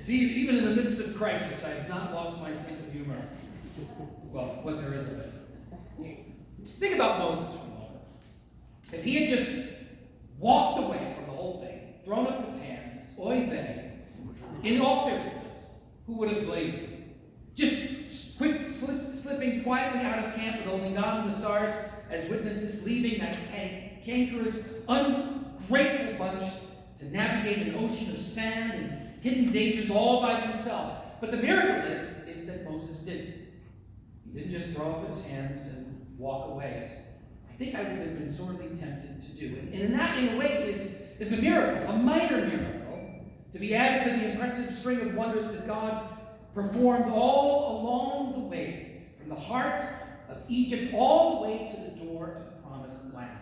See, even in the midst of crisis, I have not lost my sense of humor. Well, what there is of it. Think about Moses for a moment. If he had just walked away from the whole thing, thrown up his hands, oy vey, in all seriousness, who would have blamed him? Just slipping quietly out of camp with only God and the stars as witnesses, leaving that cankerous, ungrateful bunch to navigate an ocean of sand and hidden dangers all by themselves. But the miracle is that Moses didn't. He didn't just throw up his hands and walk away, as I think I would have been sorely tempted to do. And that, in a way, is a miracle, a minor miracle, to be added to the impressive string of wonders that God performed all along the way, from the heart of Egypt all the way to the door of the promised land.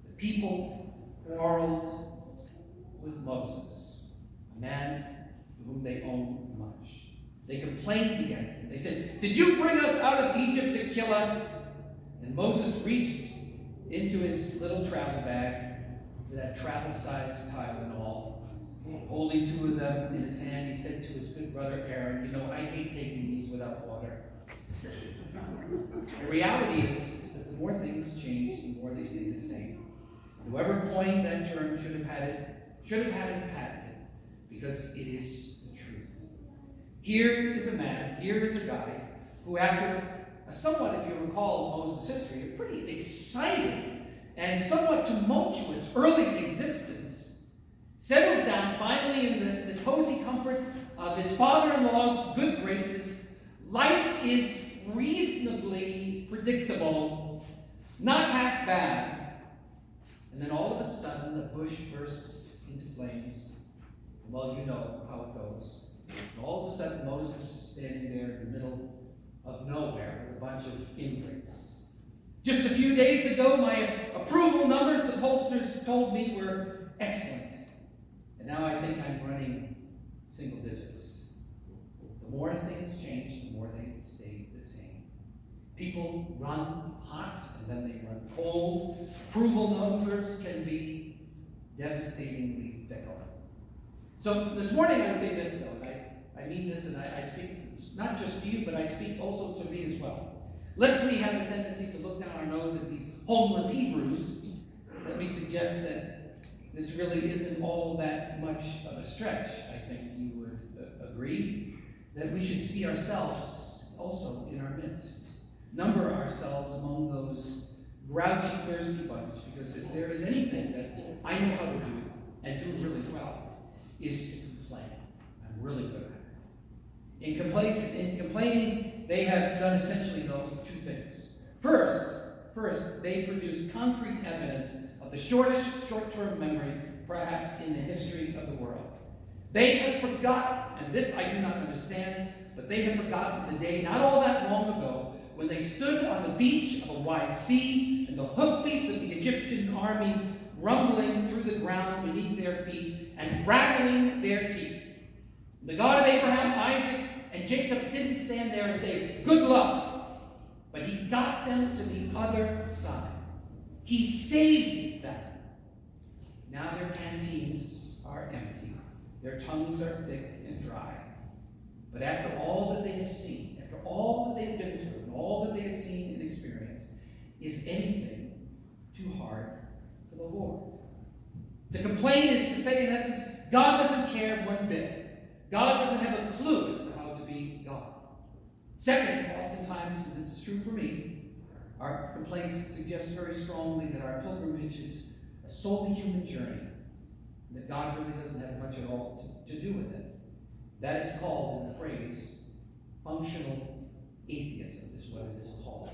The people quarreled with Moses, a man to whom they owed much. They complained against him. They said, "Did you bring us out of Egypt to kill us?" And Moses reached into his little travel bag, for that travel-sized Tylenol. Holding two of them in his hand, he said to his good brother Aaron, "You know, I hate taking these without water." The reality is that the more things change, the more they stay the same. Whoever coined that term should have had it patented, because it is the truth. Here is a guy who, after a somewhat, if you recall Moses' history, a pretty exciting and somewhat tumultuous early existence, settles down finally in the cozy comfort of his father-in-law's good graces. Life is reasonably predictable, not half bad. And then all of a sudden, the bush bursts into flames. Well, you know how it goes. And all of a sudden, Moses is standing there in the middle of nowhere with a bunch of ingrates. Just a few days ago, my approval numbers, the pollsters told me, were excellent. And now I think I'm running single digits. The more things change, the more they stay the same. People run hot and then they run cold. Approval numbers can be devastatingly fickle. So this morning I would say this, though, and I mean this, and I speak not just to you, but I speak also to me as well. Lest we have a tendency to look down our nose at these homeless Hebrews, let me suggest that this really isn't all that much of a stretch. I think you would agree that we should see ourselves also in our midst. Number ourselves among those grouchy, thirsty bunch, because if there is anything that I know how to do, and do really well, is to complain. I'm really good at it. In complaining, they have done essentially, though, two things. First, they produce concrete evidence of the shortest short-term memory, perhaps, in the history of the world. They have forgotten, and this I do not understand, but they have forgotten the day not all that long ago when they stood on the beach of a wide sea and the hoofbeats of the Egyptian army rumbling through the ground beneath their feet and rattling their teeth. The God of Abraham, Isaac, and Jacob didn't stand there and say, "Good luck," but he got them to the other side. He saved them. Now their canteens are empty. Their tongues are thick and dry. But after all that they have seen, after all that they have been through, and all that they have seen and experienced, is anything too hard for the Lord? To complain is to say, in essence, God doesn't care one bit. God doesn't have a clue as to how to be God. Second, oftentimes, and this is true for me, our complaints suggest very strongly that our pilgrimage is a solely human journey, and that God really doesn't have much at all to do with it. That is called, in the phrase, functional atheism, is what it is called.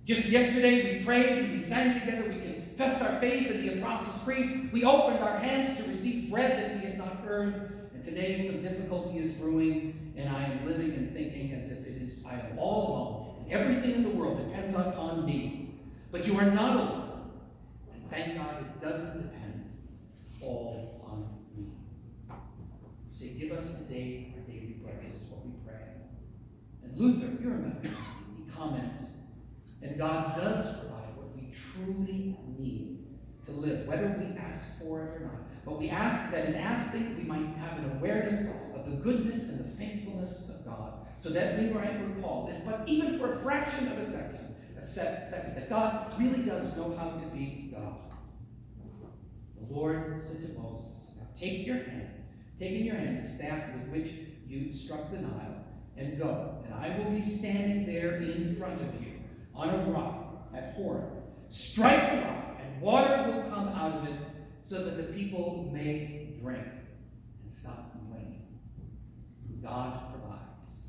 Just yesterday we prayed and we sang together, we confessed our faith in the Apostles' Creed, we opened our hands to receive bread that we had not earned, and today some difficulty is brewing, and I am living and thinking as if I am all alone, and everything in the world depends upon me. But you are not alone, and thank God it doesn't depend all on me. Say, "Give us today our daily bread." This is what we pray. And Luther, you remember, he comments, "And God does provide what we truly need to live, whether we ask for it or not. But we ask that in asking, we might have an awareness of the goodness and the faithfulness of God, so that we might recall, if but even for a fraction of a second, that God really does know how to be God. The Lord said to Moses, "Now take in your hand the staff with which you struck the Nile, and go, and I will be standing there in front of you on a rock at Horeb. Strike the rock, and water will come out of it, so that the people may drink and stop complaining." God provides.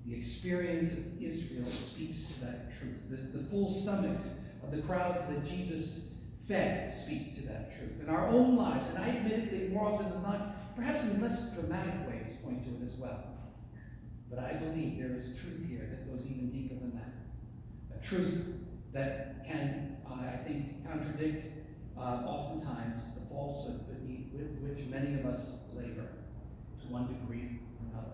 The experience of Israel speaks to that truth. The full stomachs of the crowds that Jesus fed speak to that truth. In our own lives, and I admittedly, more often than not, perhaps in less dramatic ways, point to it as well. But I believe there is a truth here that goes even deeper than that. A truth that can, I think, contradict oftentimes the falsehood with which many of us labor to one degree or another.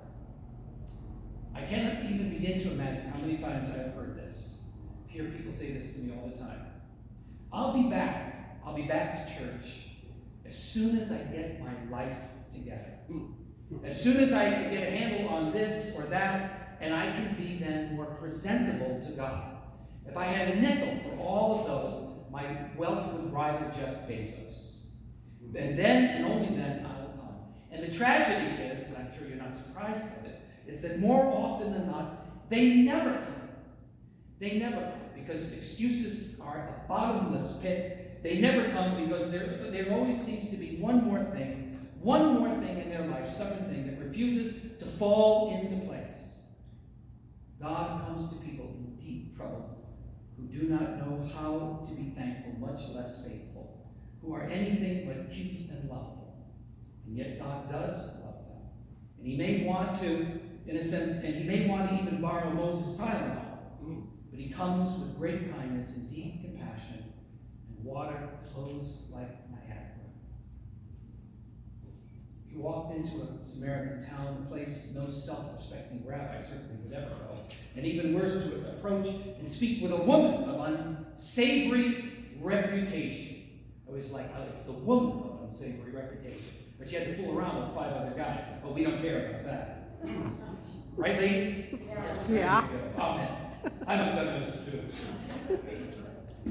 I cannot even begin to imagine how many times I've heard this. I hear people say this to me all the time. I'll be back to church as soon as I get my life together. As soon as I get a handle on this or that, and I can be then more presentable to God. If I had a nickel for all of those, my wealth would rival Jeff Bezos. And then, and only then, I will come. And the tragedy is, and I'm sure you're not surprised by this, is that more often than not, they never come. They never come because excuses are a bottomless pit. They never come because there always seems to be one more thing in their life, stubborn thing, that refuses to fall into place. God comes to people in deep trouble who do not know how to be thankful, much less faithful, who are anything but cute and lovable. And yet God does love them. And he may want to, in a sense, and he may want to even borrow Moses' Tylenol, but he comes with great kindness and deep compassion, and water flows like Niagara. He walked into a Samaritan town, a place no self-respecting rabbi certainly would ever go, and even worse, to approach and speak with a woman of unsavory reputation. I always like how it's the woman of unsavory reputation, but she had to fool around with 5 other guys. But we don't care about that. Right, ladies? Yeah. Amen. I'm a feminist too.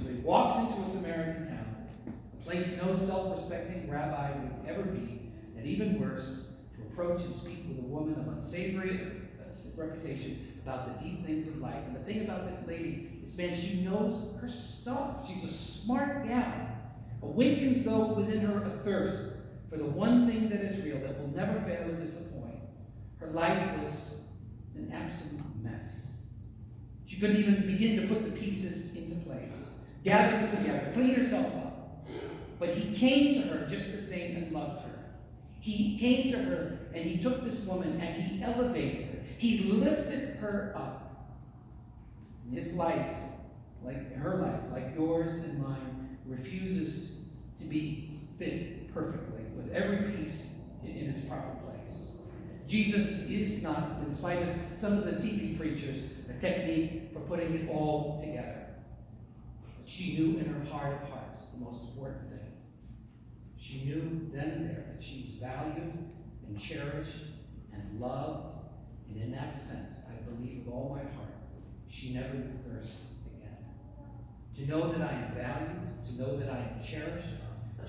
So he walks into a Samaritan town, a place no self-respecting rabbi would ever be, and even worse, to approach and speak with a woman of unsavory reputation about the deep things of life. And the thing about this lady is, man, she knows her stuff. She's a smart gal. Awakens, though, within her a thirst for the one thing that is real, that will never fail or disappoint. Her life was an absolute mess. She couldn't even begin to put the pieces into place, gather them together, clean herself up. But he came to her just the same and loved her. He came to her and he took this woman and he elevated her. He lifted her up. His life, like her life, like yours and mine, refuses to be fit perfectly with every piece in its proper place. Jesus is not, in spite of some of the TV preachers, a technique for putting it all together. But she knew in her heart of hearts the most important thing. She knew then and there that she was valued and cherished and loved, and in that sense, I believe with all my heart, she never knew thirst again. To know that I am valued, to know that I am cherished,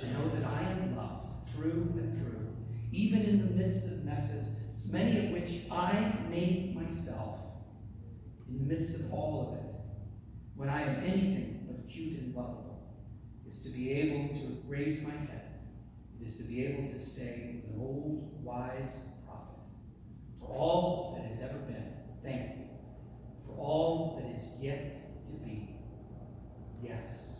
to know that I am loved through and through, even in the midst of messes, many of which I made myself, in the midst of all of it, when I am anything but cute and lovable, is to be able to raise my head. It is to be able to say with an old wise prophet, for all that has ever been, thank you. For all that is yet to be, yes.